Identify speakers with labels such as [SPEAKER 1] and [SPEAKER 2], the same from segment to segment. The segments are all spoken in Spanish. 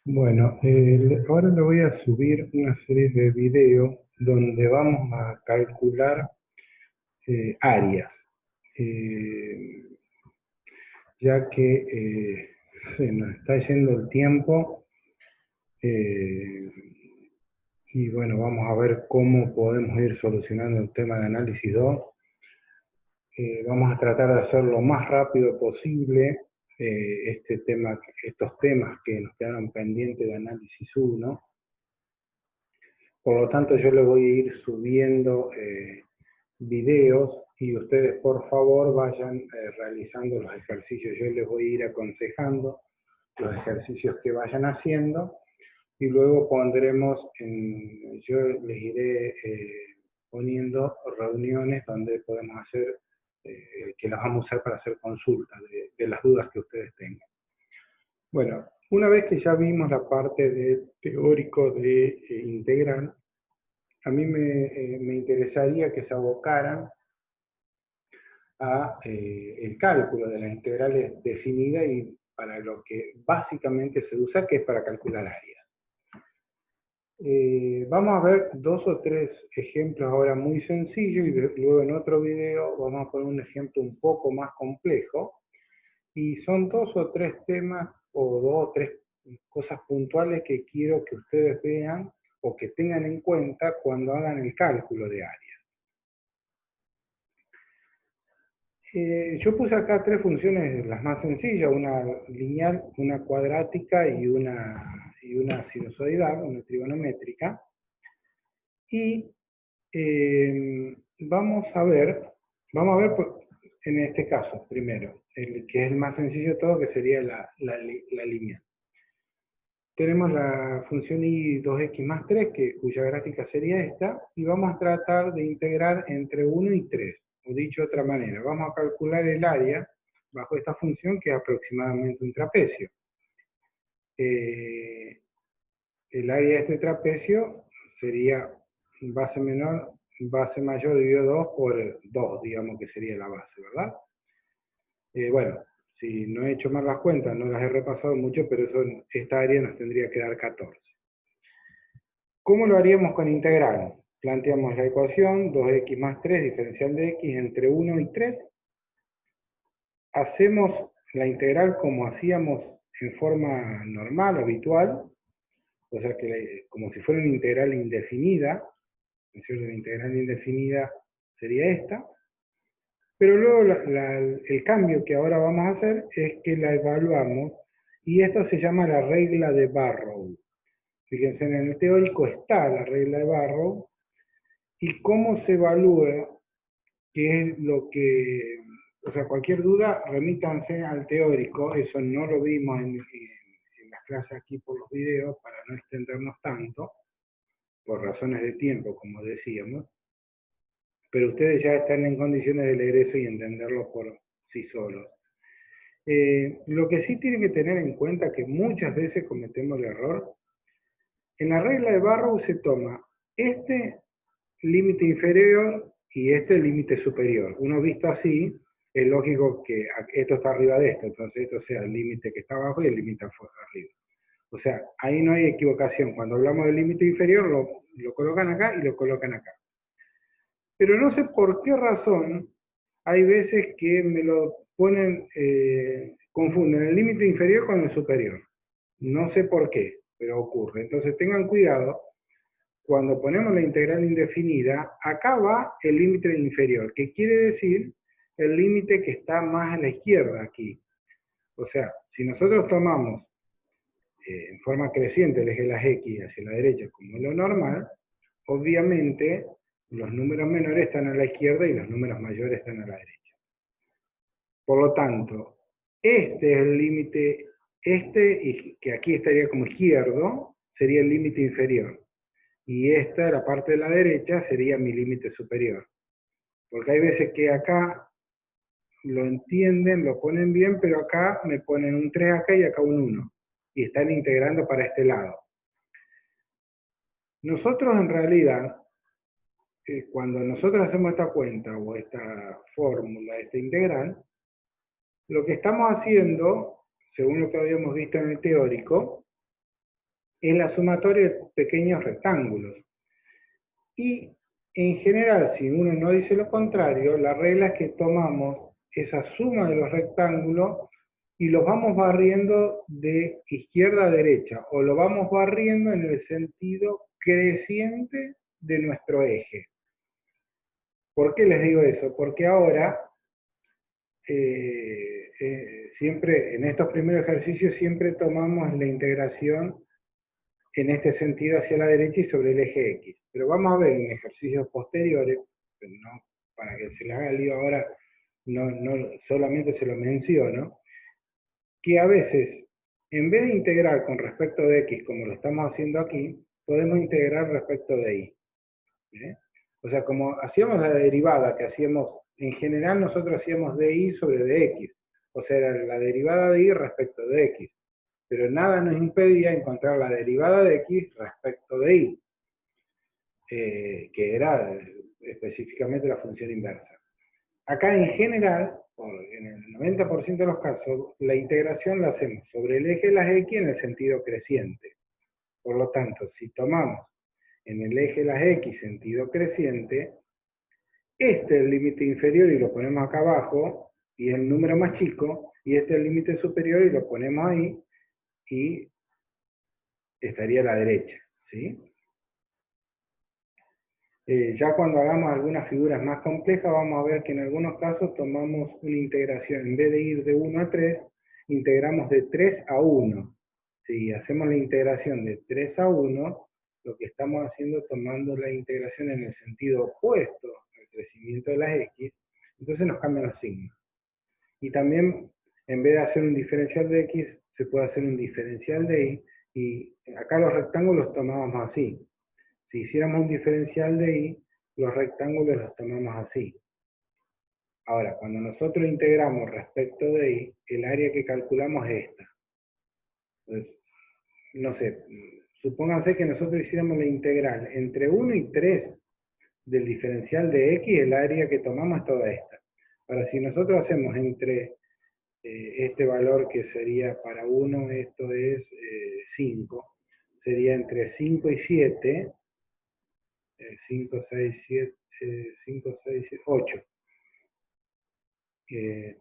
[SPEAKER 1] Bueno, ahora le voy a subir una serie de videos donde vamos a calcular áreas, eh, ya que se nos está yendo el tiempo eh, y bueno, vamos a ver cómo podemos ir solucionando el tema de análisis 2. Vamos a tratar de hacer lo más rápido posible estos temas que nos quedaron pendientes de análisis 1. Por lo tanto, yo le voy a ir subiendo videos y ustedes por favor vayan realizando los ejercicios. Yo les voy a ir aconsejando los ejercicios que vayan haciendo y luego yo les iré poniendo reuniones donde podemos hacer, que las vamos a usar para hacer consultas de las dudas que ustedes tengan. Bueno, una vez que ya vimos la parte de teórico de integral, a mí me interesaría que se abocaran a el cálculo de las integrales definidas y para lo que básicamente se usa, que es para calcular áreas. Vamos a ver dos o tres ejemplos ahora muy sencillos y luego en otro video vamos a poner un ejemplo un poco más complejo. Y son dos o tres temas o dos o tres cosas puntuales que quiero que ustedes vean o que tengan en cuenta cuando hagan el cálculo de áreas. Yo puse acá tres funciones, las más sencillas, una lineal, una cuadrática y una sinusoidal, una trigonométrica. Y vamos a ver en este caso, primero, el que es el más sencillo de todo, que sería la lineal. Tenemos la función y 2x más 3, cuya gráfica sería esta, y vamos a tratar de integrar entre 1 y 3. O dicho de otra manera, vamos a calcular el área bajo esta función, que es aproximadamente un trapecio. Eh, el área de este trapecio sería base menor, base mayor dividido 2 por 2, digamos que sería la base, ¿verdad? Bueno, si no he hecho mal las cuentas, no las he repasado mucho, pero esta área nos tendría que dar 14. ¿Cómo lo haríamos con integral? Planteamos la ecuación 2x más 3, diferencial de x entre 1 y 3. Hacemos la integral como hacíamos en forma normal, habitual, o sea que como si fuera una integral indefinida, ¿no es cierto? La integral indefinida sería esta, pero luego el cambio que ahora vamos a hacer es que la evaluamos, y esto se llama la regla de Barrow. Fíjense, en el teórico está la regla de Barrow, y cómo se evalúa, qué es lo que, o sea, cualquier duda, remítanse al teórico, eso no lo vimos en las clases aquí por los videos, para no extendernos tanto, por razones de tiempo, como decíamos, pero ustedes ya están en condiciones de leer eso y entenderlo por sí solos. Lo que sí tienen que tener en cuenta, que muchas veces cometemos el error, en la regla de Barrow se toma este límite inferior y este límite superior. Uno visto así, es lógico que esto está arriba de esto, entonces esto sea el límite que está abajo y el límite arriba. O sea, ahí no hay equivocación. Cuando hablamos del límite inferior, lo colocan acá y lo colocan acá. Pero no sé por qué razón hay veces que me lo ponen, confunden el límite inferior con el superior. No sé por qué, pero ocurre. Entonces tengan cuidado, cuando ponemos la integral indefinida, acá va el límite inferior, que quiere decir el límite que está más a la izquierda aquí. O sea, si nosotros tomamos en forma creciente el eje de las X hacia la derecha como lo normal, obviamente los números menores están a la izquierda y los números mayores están a la derecha. Por lo tanto, este es el límite, y que aquí estaría como izquierdo, sería el límite inferior. Y esta, la parte de la derecha, sería mi límite superior. Porque hay veces que acá lo entienden, lo ponen bien, pero acá me ponen un 3 acá y acá un 1. Y están integrando para este lado. Nosotros en realidad, cuando nosotros hacemos esta cuenta o esta fórmula, esta integral, lo que estamos haciendo, según lo que habíamos visto en el teórico, es la sumatoria de pequeños rectángulos. Y en general, si uno no dice lo contrario, la regla es que tomamos esa suma de los rectángulos y los vamos barriendo de izquierda a derecha, o lo vamos barriendo en el sentido creciente de nuestro eje. ¿Por qué les digo eso? Porque ahora, siempre, en estos primeros ejercicios, siempre tomamos la integración en este sentido hacia la derecha y sobre el eje X. Pero vamos a ver en ejercicios posteriores, no, para que se les haga lío ahora, no solamente se lo menciono, que a veces, en vez de integrar con respecto de X, como lo estamos haciendo aquí, podemos integrar respecto de Y. ¿Eh? O sea, como hacíamos la derivada, que hacíamos, en general nosotros hacíamos de Y sobre de X. O sea, era la derivada de Y respecto de X. Pero nada nos impedía encontrar la derivada de X respecto de Y, que era específicamente la función inversa. Acá en general, en el 90% de los casos, la integración la hacemos sobre el eje de las X en el sentido creciente. Por lo tanto, si tomamos en el eje de las X sentido creciente, este es el límite inferior y lo ponemos acá abajo, y es el número más chico, y este es el límite superior y lo ponemos ahí, y estaría a la derecha, ¿sí? Ya cuando hagamos algunas figuras más complejas, vamos a ver que en algunos casos tomamos una integración, en vez de ir de 1 a 3, integramos de 3 a 1. Si hacemos la integración de 3 a 1, lo que estamos haciendo es tomando la integración en el sentido opuesto al crecimiento de las X, entonces nos cambian los signos. Y también, en vez de hacer un diferencial de X, se puede hacer un diferencial de Y, y acá los rectángulos tomábamos así. Si hiciéramos un diferencial de Y, los rectángulos los tomamos así. Ahora, cuando nosotros integramos respecto de Y, el área que calculamos es esta. Entonces, no sé, supónganse que nosotros hiciéramos la integral entre 1 y 3 del diferencial de X, el área que tomamos es toda esta. Ahora, si nosotros hacemos entre este valor que sería para 1, esto es 5, sería entre 5 y 7, 5, 6, 7, 5, 6, 7, 8.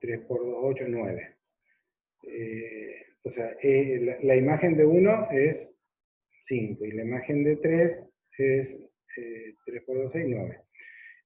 [SPEAKER 1] 3 por 2, 8, 9. O sea, la imagen de 1 es 5 y la imagen de 3 es 3 por 2, 6, 9.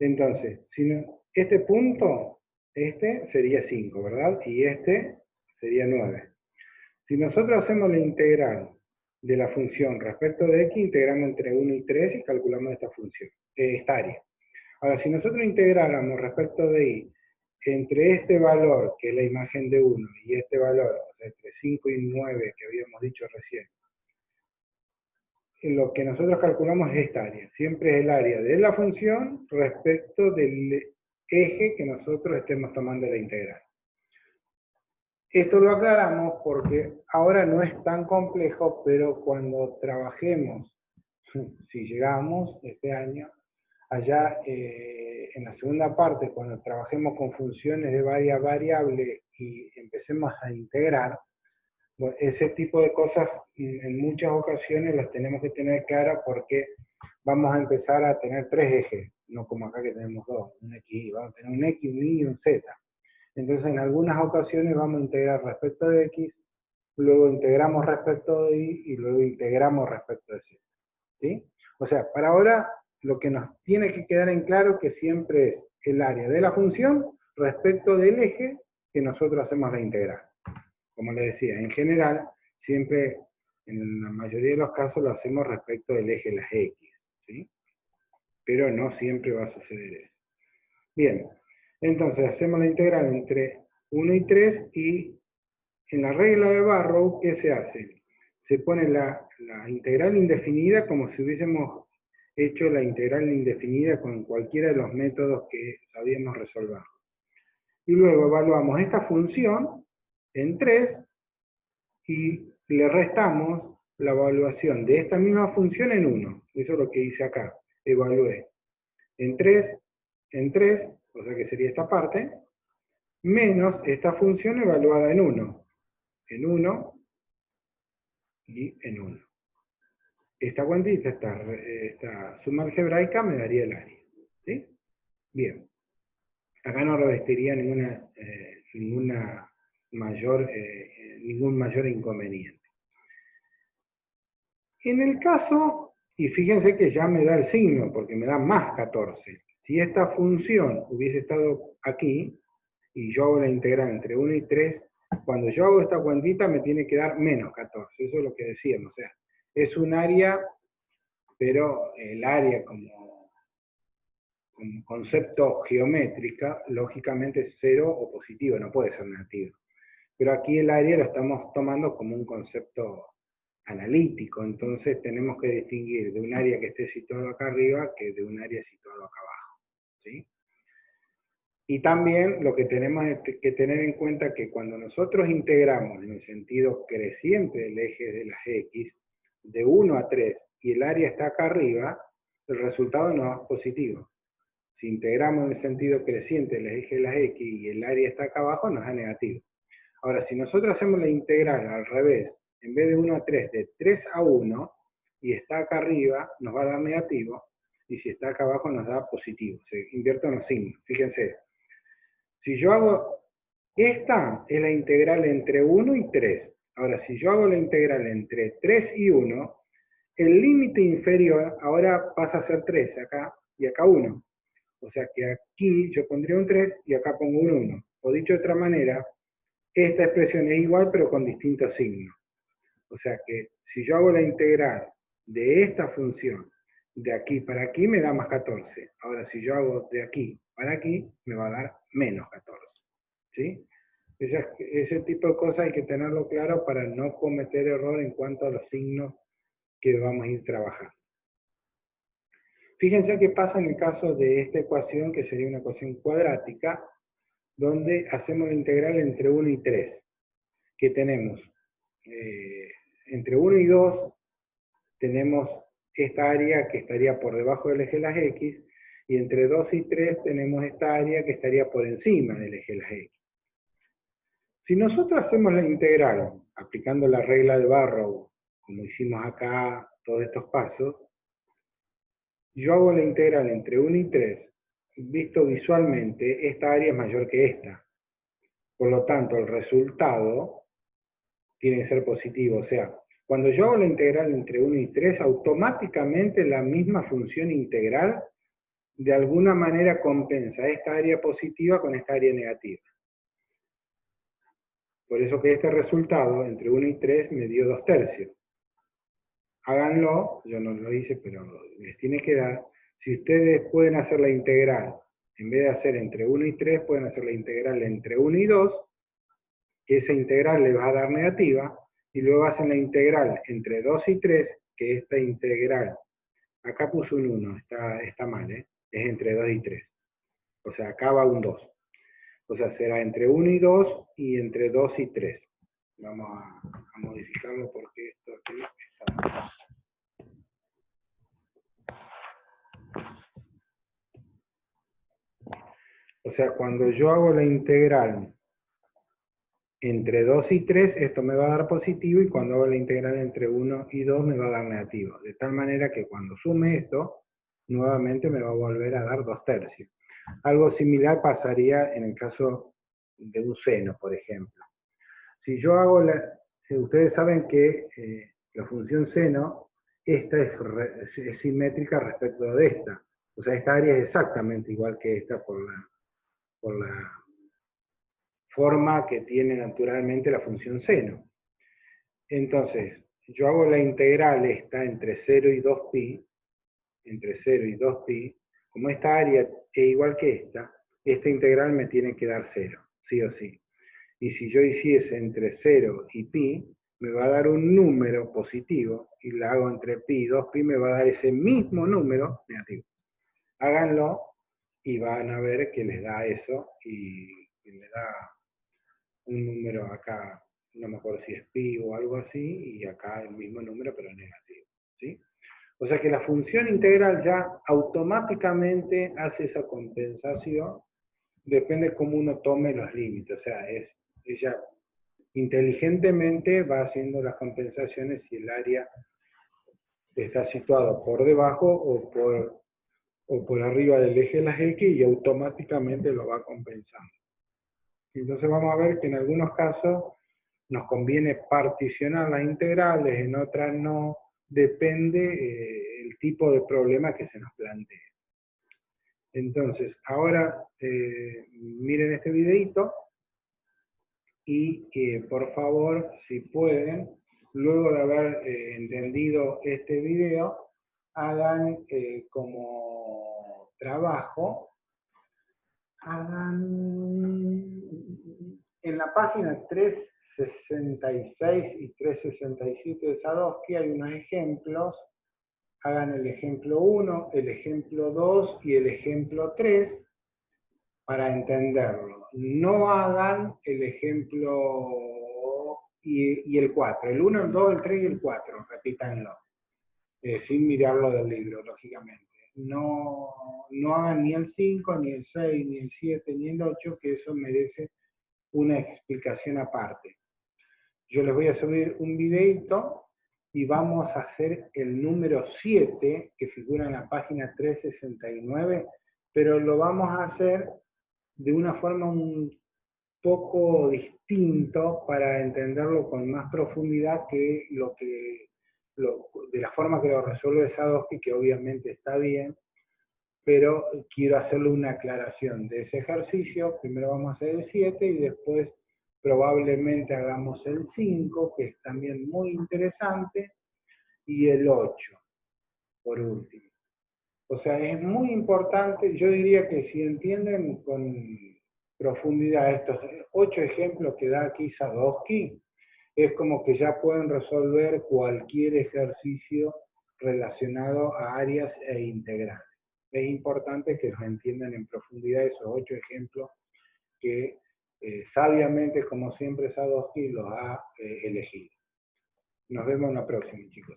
[SPEAKER 1] Entonces, si no, este punto, este sería 5, ¿verdad? Y este sería 9. Si nosotros hacemos la integral de la función respecto de X, integramos entre 1 y 3 y calculamos esta función, esta área. Ahora, si nosotros integráramos respecto de Y entre este valor, que es la imagen de 1, y este valor, o sea, entre 5 y 9, que habíamos dicho recién, lo que nosotros calculamos es esta área. Siempre es el área de la función respecto del eje que nosotros estemos tomando la integral. Esto lo aclaramos porque ahora no es tan complejo, pero cuando trabajemos, si llegamos este año, allá en la segunda parte, cuando trabajemos con funciones de varias variables y empecemos a integrar, bueno, ese tipo de cosas en muchas ocasiones las tenemos que tener claras porque vamos a empezar a tener 3 ejes, no como acá que tenemos 2, un X, vamos a tener un X, un Y y un Z. Entonces en algunas ocasiones vamos a integrar respecto de X, luego integramos respecto de Y y luego integramos respecto de Z. ¿Sí? O sea, para ahora lo que nos tiene que quedar en claro que siempre es el área de la función respecto del eje que nosotros hacemos la integral. Como les decía, en general, siempre, en la mayoría de los casos, lo hacemos respecto del eje de las X, ¿sí? Pero no siempre va a suceder eso. Bien, entonces hacemos la integral entre 1 y 3 y en la regla de Barrow, ¿qué se hace? Se pone la integral indefinida como si hubiésemos hecho la integral indefinida con cualquiera de los métodos que sabíamos resolver. Y luego evaluamos esta función en 3 y le restamos la evaluación de esta misma función en 1. Eso es lo que hice acá. Evalué en 3, o sea que sería esta parte, menos esta función evaluada en 1. En 1 y en 1. esta cuantita, esta suma algebraica me daría el área. ¿Sí? Bien. Acá no revestiría ningún mayor inconveniente. En el caso, y fíjense que ya me da el signo, porque me da más 14. Si esta función hubiese estado aquí, y yo hago la integral entre 1 y 3, cuando yo hago esta cuantita me tiene que dar menos 14. Eso es lo que decíamos. O sea, es un área, pero el área como concepto geométrica, lógicamente es cero o positivo, no puede ser negativo. Pero aquí el área lo estamos tomando como un concepto analítico, entonces tenemos que distinguir de un área que esté situado acá arriba que de un área situado acá abajo. ¿Sí? Y también lo que tenemos que tener en cuenta que cuando nosotros integramos en el sentido creciente del eje de las X, de 1 a 3, y el área está acá arriba, el resultado no es positivo. Si integramos en el sentido creciente del eje de las X y el área está acá abajo, nos da negativo. Ahora, si nosotros hacemos la integral al revés, en vez de 1 a 3, de 3 a 1, y está acá arriba, nos va a dar negativo, y si está acá abajo nos da positivo. Se invierten los signos, fíjense. Si yo hago, esta es la integral entre 1 y 3. Ahora, si yo hago la integral entre 3 y 1, el límite inferior ahora pasa a ser 3 acá, y acá 1. O sea que aquí yo pondría un 3 y acá pongo un 1. O dicho de otra manera, esta expresión es igual pero con distintos signos. O sea que si yo hago la integral de esta función de aquí para aquí me da más 14. Ahora si yo hago de aquí para aquí me va a dar menos 14. ¿Sí? Ese tipo de cosas hay que tenerlo claro para no cometer error en cuanto a los signos que vamos a ir trabajando. Fíjense qué pasa en el caso de esta ecuación, que sería una ecuación cuadrática, donde hacemos la integral entre 1 y 3, que tenemos entre 1 y 2, tenemos esta área que estaría por debajo del eje de las X, y entre 2 y 3 tenemos esta área que estaría por encima del eje de las X. Si nosotros hacemos la integral, aplicando la regla de Barrow, como hicimos acá, todos estos pasos, yo hago la integral entre 1 y 3, visto visualmente, esta área es mayor que esta. Por lo tanto, el resultado tiene que ser positivo. O sea, cuando yo hago la integral entre 1 y 3, automáticamente la misma función integral de alguna manera compensa esta área positiva con esta área negativa. Por eso que este resultado, entre 1 y 3, me dio 2/3. Háganlo, yo no lo hice, pero les tiene que dar. Si ustedes pueden hacer la integral, en vez de hacer entre 1 y 3, pueden hacer la integral entre 1 y 2, que esa integral les va a dar negativa, y luego hacen la integral entre 2 y 3, que esta integral, acá puse un 1, está mal, es entre 2 y 3. O sea, acá va un 2. O sea, será entre 1 y 2 y entre 2 y 3. Vamos a modificarlo porque esto aquí está mal. O sea, cuando yo hago la integral entre 2 y 3, esto me va a dar positivo, y cuando hago la integral entre 1 y 2 me va a dar negativo. De tal manera que cuando sume esto, nuevamente me va a volver a dar 2/3. Algo similar pasaría en el caso de un seno, por ejemplo. Si yo hago ustedes saben que la función seno, esta es simétrica respecto de esta. O sea, esta área es exactamente igual que esta por la forma que tiene naturalmente la función seno. Entonces, yo hago la integral esta entre 0 y 2pi, entre 0 y 2pi, como esta área es igual que esta integral me tiene que dar 0, sí o sí. Y si yo hiciese entre 0 y pi, me va a dar un número positivo, y la hago entre pi y 2pi, me va a dar ese mismo número negativo. Háganlo y van a ver que les da eso, y les da un número acá, no me acuerdo si es pi o algo así, y acá el mismo número pero negativo, ¿sí? O sea que la función integral ya automáticamente hace esa compensación, depende cómo uno tome los límites, o sea, ella inteligentemente va haciendo las compensaciones si el área está situado por debajo o por arriba del eje de las X y automáticamente lo va compensando. Entonces vamos a ver que en algunos casos nos conviene particionar las integrales, en otras no, depende el tipo de problema que se nos plantee. Entonces, ahora miren este videito y por favor, si pueden, luego de haber entendido este video, hagan como trabajo, hagan en la página 366 y 367 de Sadowski hay unos ejemplos. Hagan el ejemplo 1, el ejemplo 2 y el ejemplo 3 para entenderlo. No hagan el ejemplo y el 4. El 1, el 2, el 3 y el 4, repítanlo. Sin mirarlo del libro, lógicamente. No hagan ni el 5, ni el 6, ni el 7, ni el 8, que eso merece una explicación aparte. Yo les voy a subir un videito y vamos a hacer el número 7, que figura en la página 369, pero lo vamos a hacer de una forma un poco distinto para entenderlo con más profundidad que de la forma que lo resuelve Sadowski, que obviamente está bien, pero quiero hacerle una aclaración de ese ejercicio. Primero vamos a hacer el 7 y después probablemente hagamos el 5, que es también muy interesante, y el 8, por último. O sea, es muy importante, yo diría que si entienden con profundidad estos 8 ejemplos que da aquí Sadowski, es como que ya pueden resolver cualquier ejercicio relacionado a áreas e integrales. Es importante que los entiendan en profundidad esos 8 ejemplos que sabiamente, como siempre, Sadowski los ha elegido. Nos vemos en la próxima, chicos.